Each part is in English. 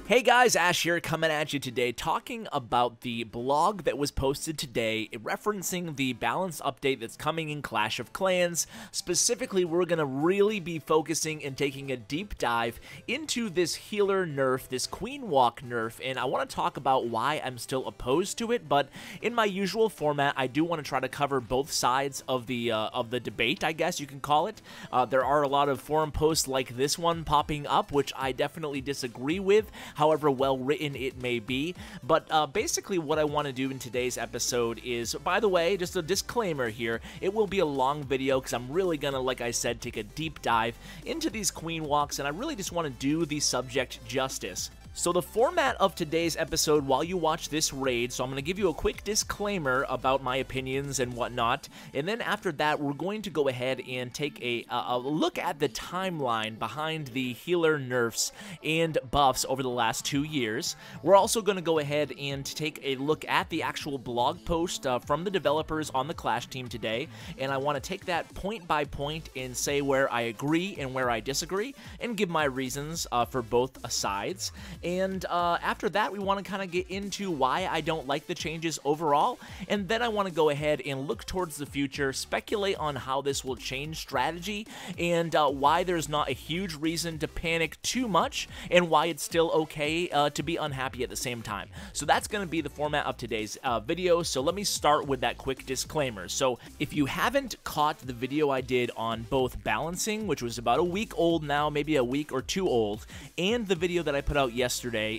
Hey guys, Ash here coming at you today talking about the blog that was posted today referencing the balance update that's coming in Clash of Clans. Specifically, we're going to really be focusing and taking a deep dive into this healer nerf, this Queen Walk nerf, and I want to talk about why I'm still opposed to it, but in my usual format, I do want to try to cover both sides of the debate, I guess you can call it. There are a lot of forum posts like this one popping up, which I definitely disagree with, however well written it may be. But basically what I want to do in today's episode is, by the way, just a disclaimer here, it will be a long video because I'm really gonna, like I said, take a deep dive into these Queen Walks, and I really just want to do the subject justice. So the format of today's episode, while you watch this raid, so I'm going to give you a quick disclaimer about my opinions and whatnot, and then after that, we're going to go ahead and take a look at the timeline behind the healer nerfs and buffs over the last 2 years. We're also going to go ahead and take a look at the actual blog post from the developers on the Clash team today, and I want to take that point by point and say where I agree and where I disagree, and give my reasons for both sides. And after that, we want to kind of get into why I don't like the changes overall, and then I want to go ahead and look towards the future, speculate on how this will change strategy, and why there's not a huge reason to panic too much, and why it's still okay to be unhappy at the same time. So that's going to be the format of today's video, so let me start with that quick disclaimer. So if you haven't caught the video I did on both balancing, which was about a week old now, maybe a week or two old, and the video that I put out yesterday,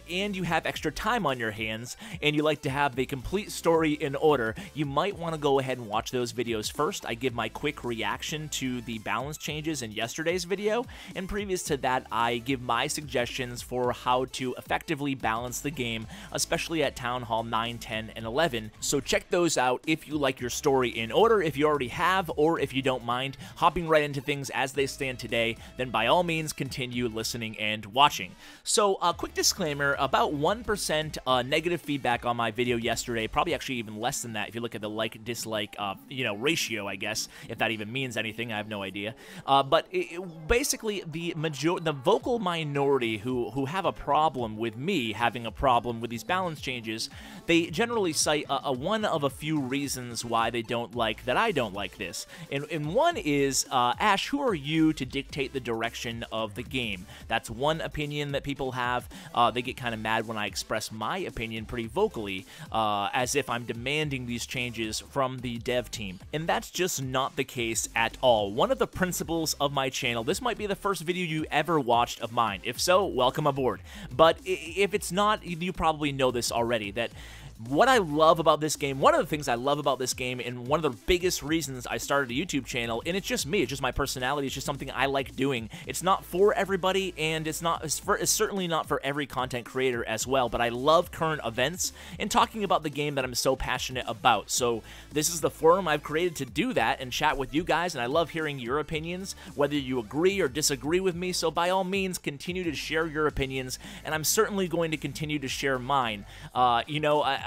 and you have extra time on your hands, and you like to have the complete story in order, you might want to go ahead and watch those videos first. I give my quick reaction to the balance changes in yesterday's video, and previous to that, I give my suggestions for how to effectively balance the game, especially at Town Hall 9, 10, and 11. So check those out if you like your story in order. If you already have, or if you don't mind hopping right into things as they stand today, then by all means continue listening and watching. So quick disclaimer, about 1% negative feedback on my video yesterday, probably actually even less than that if you look at the like-dislike, ratio, I guess, if that even means anything, I have no idea. But basically, the vocal minority who have a problem with me having a problem with these balance changes, they generally cite one of a few reasons why they don't like that I don't like this. And one is, Ash, who are you to dictate the direction of the game? That's one opinion that people have. They get kind of mad when I express my opinion pretty vocally, as if I'm demanding these changes from the dev team. And that's just not the case at all. One of the principles of my channel, this might be the first video you ever watched of mine. If so, welcome aboard. But if it's not, you probably know this already, that what I love about this game, one of the things I love about this game, and one of the biggest reasons I started a YouTube channel, and it's just me, it's just my personality, it's just something I like doing. It's not for everybody, and it's certainly not for every content creator as well, but I love current events and talking about the game that I'm so passionate about. So this is the forum I've created to do that and chat with you guys, and I love hearing your opinions, whether you agree or disagree with me, so by all means, continue to share your opinions, and I'm certainly going to continue to share mine.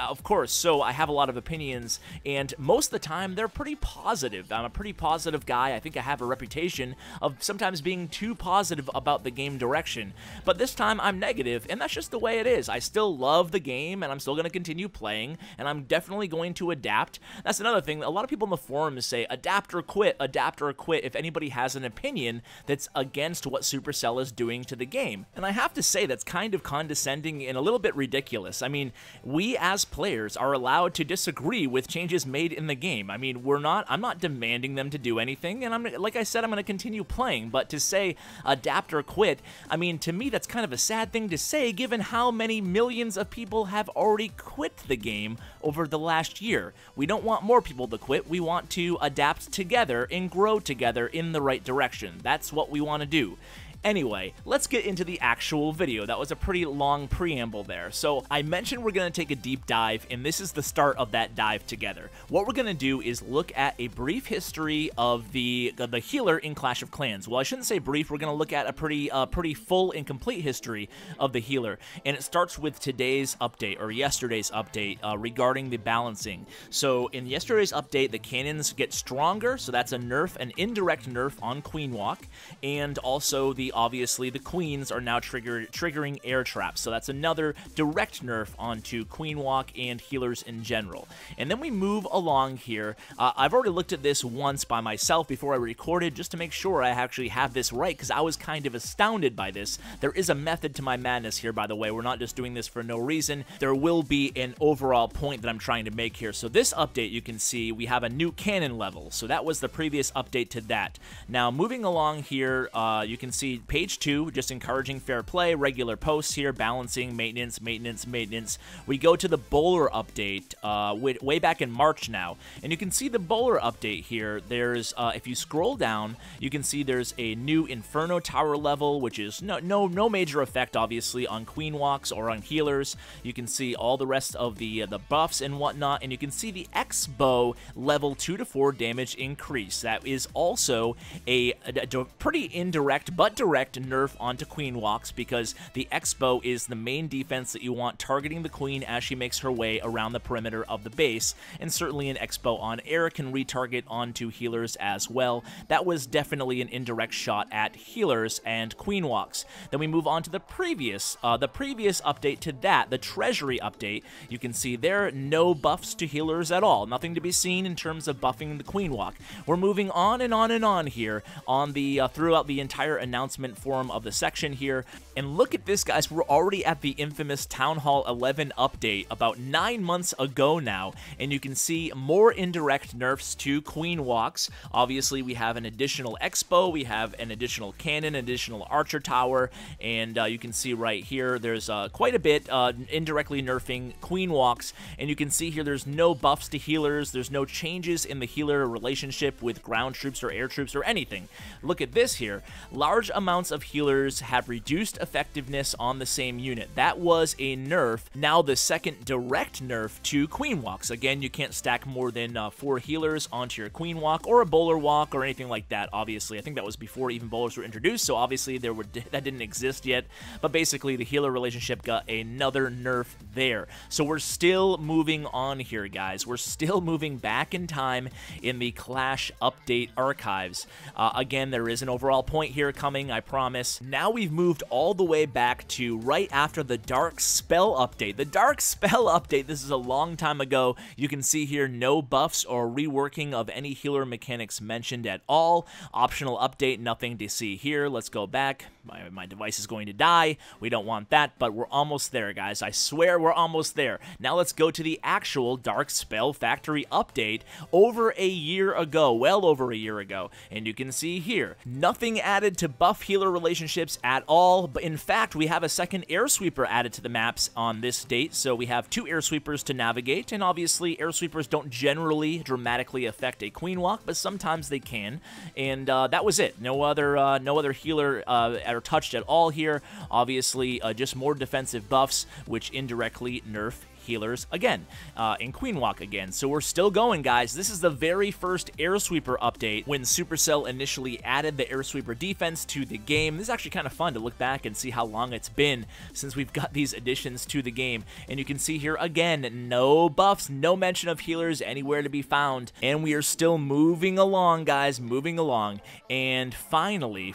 Of course, so I have a lot of opinions, and most of the time, they're pretty positive. I'm a pretty positive guy. I think I have a reputation of sometimes being too positive about the game direction, but this time I'm negative, and that's just the way it is. I still love the game, and I'm still going to continue playing, and I'm definitely going to adapt. That's another thing. A lot of people in the forums say, adapt or quit, if anybody has an opinion that's against what Supercell is doing to the game. And I have to say, that's kind of condescending and a little bit ridiculous. I mean, we as players are allowed to disagree with changes made in the game. I mean, I'm not demanding them to do anything, and like I said, I'm going to continue playing, but to say adapt or quit, I mean, to me, that's kind of a sad thing to say, given how many millions of people have already quit the game over the last year. We don't want more people to quit. We want to adapt together and grow together in the right direction. That's what we want to do. Anyway, let's get into the actual video. That was a pretty long preamble there. So I mentioned we're going to take a deep dive, and this is the start of that dive together. What we're going to do is look at a brief history of the healer in Clash of Clans. Well, I shouldn't say brief. We're going to look at a pretty full and complete history of the healer, and it starts with today's update, or yesterday's update, regarding the balancing. So in yesterday's update, the cannons get stronger, so that's a nerf, an indirect nerf on Queen Walk, and also the obviously, the queens are now triggering air traps, so that's another direct nerf onto queen walk and healers in general. And then we move along here. I've already looked at this once by myself before I recorded, just to make sure I actually have this right, because I was kind of astounded by this. There is a method to my madness here, by the way. We're not just doing this for no reason. There will be an overall point that I'm trying to make here. So this update, you can see we have a new cannon level. So that was the previous update to that. Now, moving along here, you can see page 2, just encouraging fair play, regular posts here, balancing, maintenance, maintenance, maintenance. We go to the bowler update way back in March now, and you can see the bowler update here. There's, if you scroll down, you can see there's a new Inferno Tower level, which is no major effect, obviously, on queen walks or on healers. You can see all the rest of the buffs and whatnot, and you can see the X-Bow level 2 to 4 damage increase. That is also a pretty indirect but direct nerf onto queen walks, because the X-Bow is the main defense that you want, targeting the queen as she makes her way around the perimeter of the base, and certainly an X-Bow on air can retarget onto healers as well. That was definitely an indirect shot at healers and queen walks. Then we move on to the previous update to that, the treasury update. You can see there, no buffs to healers at all. Nothing to be seen in terms of buffing the queen walk. We're moving on and on and on here on the throughout the entire announcement forum of the section here. And look at this, guys. We're already at the infamous Town Hall 11 update about 9 months ago now, and you can see more indirect nerfs to queen walks. Obviously, we have an additional X-Bow, we have an additional cannon, additional archer tower, and you can see right here there's quite a bit indirectly nerfing queen walks, and you can see here there's no buffs to healers, there's no changes in the healer relationship with ground troops or air troops or anything. Look at this here. Large amounts of healers have reduced effectiveness on the same unit. That was a nerf. Now the second direct nerf to queen walks. Again, you can't stack more than 4 healers onto your queen walk or a bowler walk or anything like that, obviously. I think that was before even bowlers were introduced, so obviously that didn't exist yet. But basically, the healer relationship got another nerf there. So we're still moving on here, guys. We're still moving back in time in the Clash update archives. Again, there is an overall point here coming, I promise. Now we've moved all the way back to right after the Dark Spell update. The Dark Spell update, this is a long time ago. You can see here no buffs or reworking of any healer mechanics mentioned at all. Optional update, nothing to see here. Let's go back. My device is going to die. We don't want that, but we're almost there, guys. I swear we're almost there. Now let's go to the actual Dark Spell Factory update over a year ago, well over a year ago. And you can see here, nothing added to buff healer relationships at all. But in fact, we have a second air sweeper added to the maps on this date. So we have 2 air sweepers to navigate, and obviously air sweepers don't generally dramatically affect a queen walk, but sometimes they can. And that was it. No other healer are touched at all here. Obviously, just more defensive buffs, which indirectly nerf healers again, in queen walk again. So we're still going, guys. This is the very first air sweeper update when Supercell initially added the air sweeper defense to the game. This is actually kind of fun to look back and see how long it's been since we've got these additions to the game. And you can see here again, no buffs, no mention of healers anywhere to be found. And we are still moving along, guys, moving along. And finally,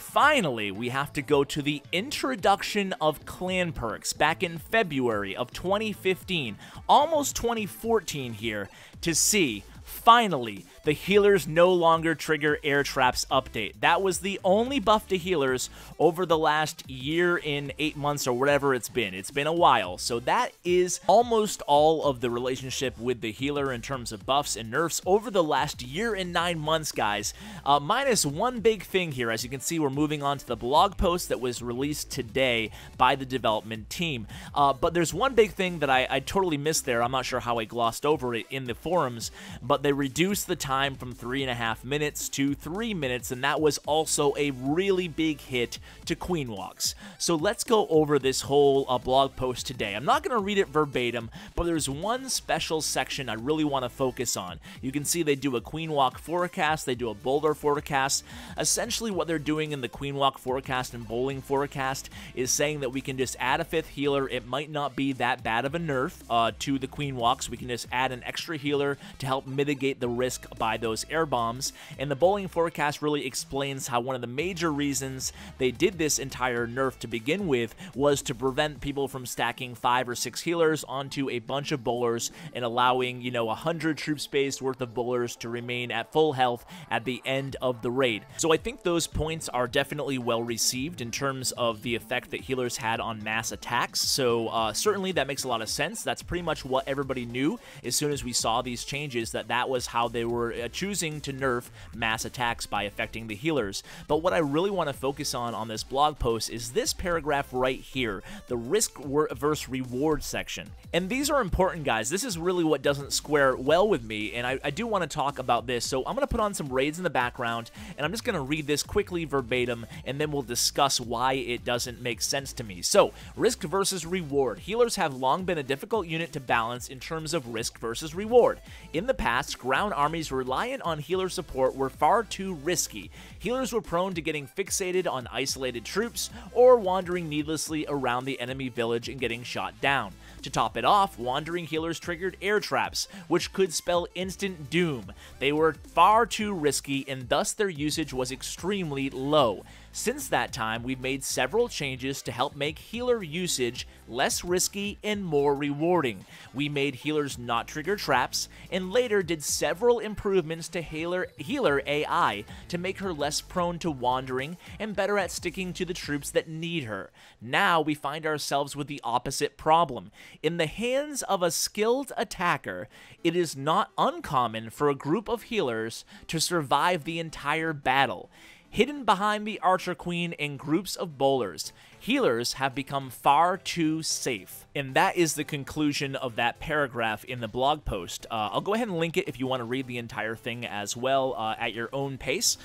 we have to go to the introduction of clan perks back in February of 2015. Almost 2014 here, to see finally the healers no longer trigger air traps update. That was the only buff to healers over the last year in 8 months or whatever it's been. It's been a while. So that is almost all of the relationship with the healer in terms of buffs and nerfs over the last year and 9 months, guys. Minus one big thing here. As you can see, we're moving on to the blog post that was released today by the development team. But there's one big thing that I totally missed there. I'm not sure how I glossed over it in the forums, but they reduced the time from 3.5 minutes to 3 minutes, and that was also a really big hit to queen walks. So let's go over this whole blog post today. I'm not going to read it verbatim, but there's one special section I really want to focus on. You can see they do a queen walk forecast, they do a bowler forecast. Essentially what they're doing in the queen walk forecast and bowling forecast is saying that we can just add a 5th healer. It might not be that bad of a nerf to the queen walks. We can just add an extra healer to help mitigate the risk by those air bombs, and the bowling forecast really explains how one of the major reasons they did this entire nerf to begin with was to prevent people from stacking 5 or 6 healers onto a bunch of bowlers and allowing, 100 troop space worth of bowlers to remain at full health at the end of the raid. So I think those points are definitely well received in terms of the effect that healers had on mass attacks, so certainly that makes a lot of sense. That's pretty much what everybody knew as soon as we saw these changes, that was how they were choosing to nerf mass attacks by affecting the healers. But what I really want to focus on this blog post is this paragraph right here, the risk versus reward section. And these are important, guys. This is really what doesn't square well with me, and I do want to talk about this. So I'm going to put on some raids in the background, and I'm just going to read this quickly verbatim, and then we'll discuss why it doesn't make sense to me. So, risk versus reward. Healers have long been a difficult unit to balance in terms of risk versus reward. In the past, ground armies reliant on healer support were far too risky. Healers were prone to getting fixated on isolated troops or wandering needlessly around the enemy village and getting shot down. To top it off, wandering healers triggered air traps, which could spell instant doom. They were far too risky, and thus their usage was extremely low. Since that time, we've made several changes to help make healer usage less risky and more rewarding. We made healers not trigger traps, and later did several improvements to healer AI to make her less prone to wandering and better at sticking to the troops that need her. Now we find ourselves with the opposite problem. In the hands of a skilled attacker, it is not uncommon for a group of healers to survive the entire battle. Hidden behind the Archer Queen and groups of bowlers, healers have become far too safe. And that is the conclusion of that paragraph in the blog post. I'll go ahead and link it if you want to read the entire thing as well at your own pace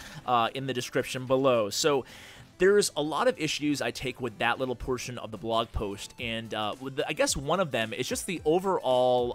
in the description below. So there's a lot of issues I take with that little portion of the blog post, and I guess one of them is just the overall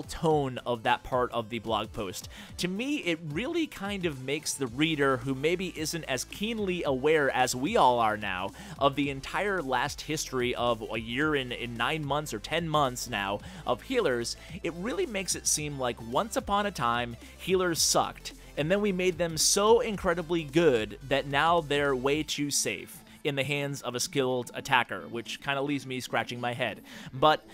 tone of that part of the blog post. To me, it really kind of makes the reader who maybe isn't as keenly aware as we all are now of the entire last history of a year in 9 months or 10 months now of healers, it really makes it seem like once upon a time, healers sucked. And then we made them so incredibly good that now they're way too safe in the hands of a skilled attacker, which kind of leaves me scratching my head. But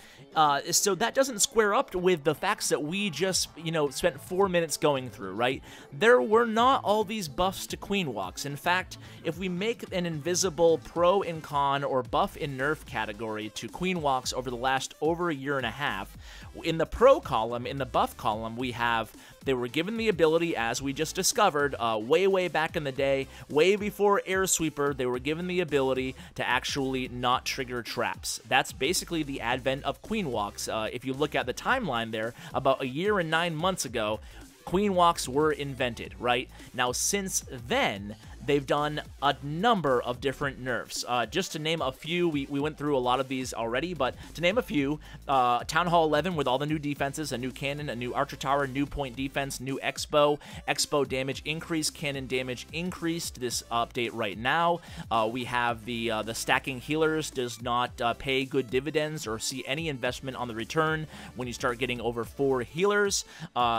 so that doesn't square up with the facts that we just, spent 4 minutes going through, right? There were not all these buffs to queen walks. In fact, if we make an invisible pro and con or buff and nerf category to queen walks over the last over a year and a half, in the pro column, in the buff column, we have they were given the ability, as we just discovered, way back in the day, way before Air Sweeper, they were given the ability to actually not trigger traps. That's basically the advent of queen walks. If you look at the timeline there, about a year and 9 months ago, queen walks were invented, right? Now, since then, they've done a number of different nerfs. Just to name a few, we went through a lot of these already, but to name a few, Town Hall 11 with all the new defenses, a new cannon, a new archer tower, new point defense, new expo damage increased, cannon damage increased this update right now. We have the stacking healers does not pay good dividends or see any investment on the return when you start getting over 4 healers.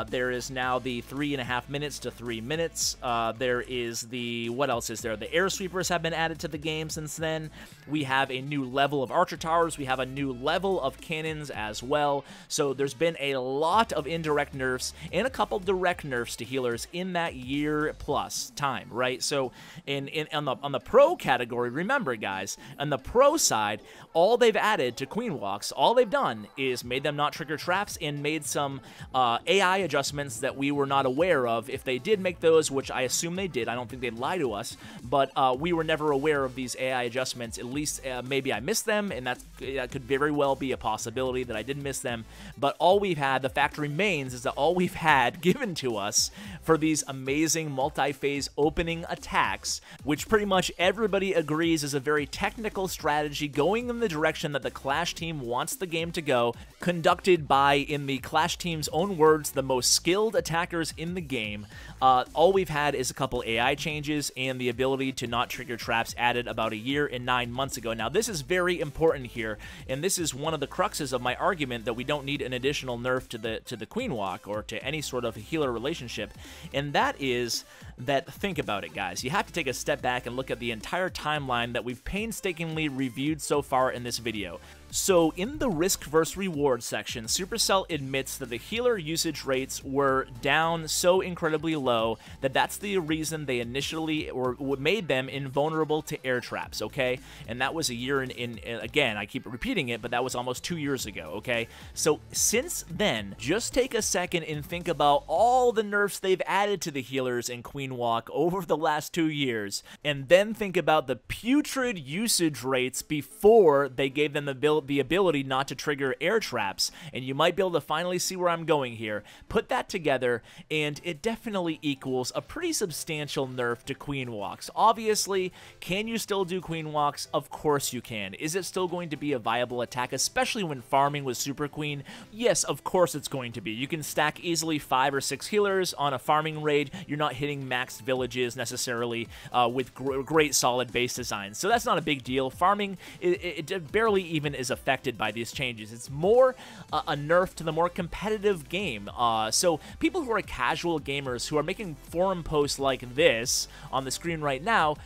There is now the 3.5 minutes to 3 minutes. There is the what else is there? The air sweepers have been added to the game since then. We have a new level of archer towers. We have a new level of cannons as well. So there's been a lot of indirect nerfs and a couple direct nerfs to healers in that year plus time, right? So on the pro category, remember guys, on the pro side, all they've added to queen walks, all they've done is made them not trigger traps and made some AI adjustments that we were not aware of. If they did make those, which I assume they did, I don't think they'd lie to us, but we were never aware of these AI adjustments. At least maybe I missed them, and that could very well be a possibility that I did miss them. But all we've had, the fact remains, is that all we've had given to us for these amazing multi-phase opening attacks, which pretty much everybody agrees is a very technical strategy going in the direction that the Clash team wants the game to go, conducted by, in the Clash team's own words, the most skilled attackers in the game. All we've had is a couple AI changes and the ability to not trigger traps added about a year and 9 months ago. Now, this is very important here, and this is one of the cruxes of my argument that we don't need an additional nerf to the Queen Walk or to any sort of healer relationship, and that is that, think about it, guys. You have to take a step back and look at the entire timeline that we've painstakingly reviewed so far in this video. So, in the risk versus reward section, Supercell admits that the healer usage rates were down so incredibly low that that's the reason they initially made them invulnerable to air traps, okay? And that was a year in again, I keep repeating it, but that was almost 2 years ago, okay? So, since then, just take a second and think about all the nerfs they've added to the healers in Queen Walk over the last 2 years, and then think about the putrid usage rates before they gave them the ability not to trigger air traps, and you might be able to finally see where I'm going here. Put that together, and it definitely equals a pretty substantial nerf to Queen Walks. Obviously, can you still do Queen Walks? Of course you can. Is it still going to be a viable attack, especially when farming with Super Queen? Yes, of course it's going to be. You can stack easily 5 or 6 healers on a farming raid. You're not hitting maxed villages necessarily with great solid base designs, so that's not a big deal. Farming, it barely even is affected by these changes. It's more a nerf to the more competitive game. So people who are casual gamers who are making forum posts like this on the screen right now,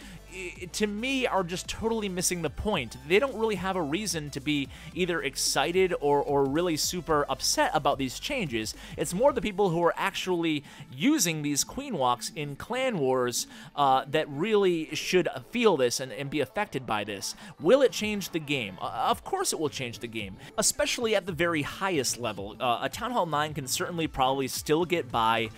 to me, are just totally missing the point. They don't really have a reason to be either excited or really super upset about these changes. It's more the people who are actually using these Queen Walks in Clan Wars that really should feel this and be affected by this. Will it change the game? Of course it will change the game, especially at the very highest level. A Town Hall 9 can certainly probably still get by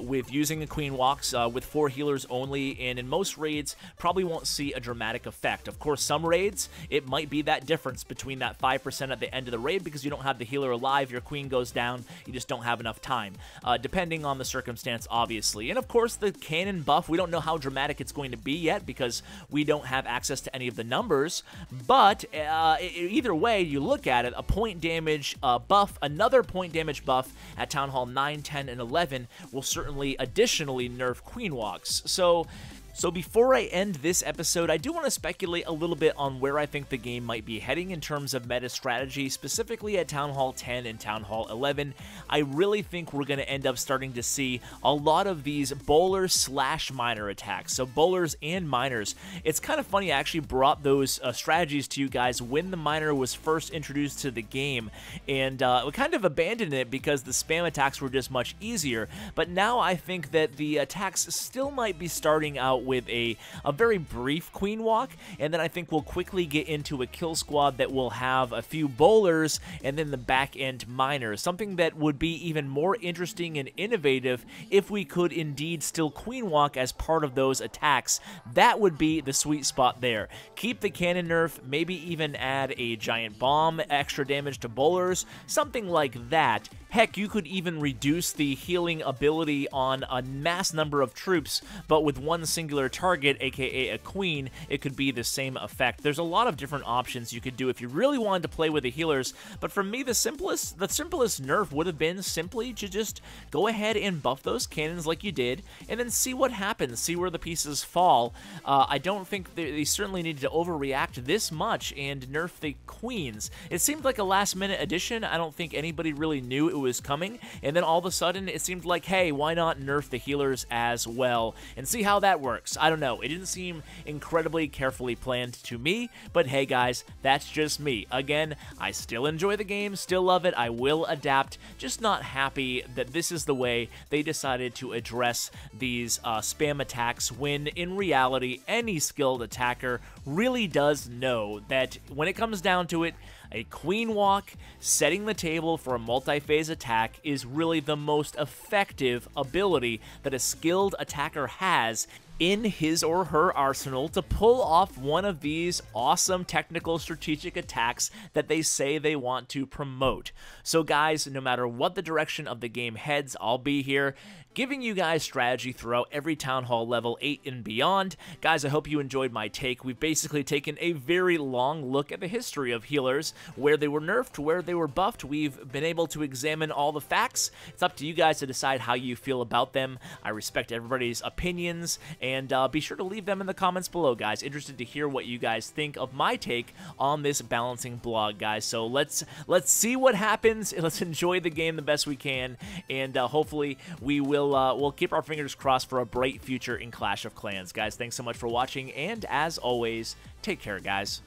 with using the Queen Walks with 4 healers only, and in most raids, probably won't see a dramatic effect. Of course, some raids, it might be that difference between that 5% at the end of the raid because you don't have the healer alive, your queen goes down, you just don't have enough time, depending on the circumstance, obviously. And of course, the cannon buff, we don't know how dramatic it's going to be yet because we don't have access to any of the numbers, but either way you look at it, a point damage buff, another point damage buff at Town Hall 9, 10, and 11 will certainly additionally nerf Queen Walks. So before I end this episode, I do want to speculate a little bit on where I think the game might be heading in terms of meta strategy, specifically at Town Hall 10 and Town Hall 11. I really think we're going to end up starting to see a lot of these bowler/miner attacks, so bowlers and miners. It's kind of funny, I actually brought those strategies to you guys when the miner was first introduced to the game, and we kind of abandoned it because the spam attacks were just much easier, but now I think that the attacks still might be starting out with a very brief Queen Walk, and then I think we'll quickly get into a kill squad that will have a few bowlers and then the back-end miners, something that would be even more interesting and innovative if we could indeed still Queen Walk as part of those attacks. That would be the sweet spot there. Keep the cannon nerf, maybe even add a giant bomb, extra damage to bowlers, something like that. Heck, you could even reduce the healing ability on a mass number of troops, but with one singular target, aka a queen, it could be the same effect. There's a lot of different options you could do if you really wanted to play with the healers, but for me, the simplest nerf would have been simply to just go ahead and buff those cannons like you did, and then see what happens, see where the pieces fall. I don't think they certainly needed to overreact this much and nerf the queens. It seemed like a last-minute addition. I don't think anybody really knew it was coming, and then all of a sudden it seemed like, hey, why not nerf the healers as well and see how that works. I don't know, it didn't seem incredibly carefully planned to me, but hey guys, that's just me. Again, I still enjoy the game, still love it, I will adapt, just not happy that this is the way they decided to address these spam attacks, when in reality any skilled attacker really does know that when it comes down to it, a Queen Walk, setting the table for a multi-phase attack, is really the most effective ability that a skilled attacker has in his or her arsenal to pull off one of these awesome technical strategic attacks that they say they want to promote. So guys, no matter what the direction of the game heads, I'll be here giving you guys strategy throughout every Town Hall level 8 and beyond. Guys, I hope you enjoyed my take. We've basically taken a very long look at the history of healers, where they were nerfed, where they were buffed. We've been able to examine all the facts. It's up to you guys to decide how you feel about them. I respect everybody's opinions, and be sure to leave them in the comments below, guys. Interested to hear what you guys think of my take on this balancing blog, guys. So let's see what happens. Let's enjoy the game the best we can, and hopefully we'll keep our fingers crossed for a bright future in Clash of Clans, guys. Thanks so much for watching, and as always, take care, guys.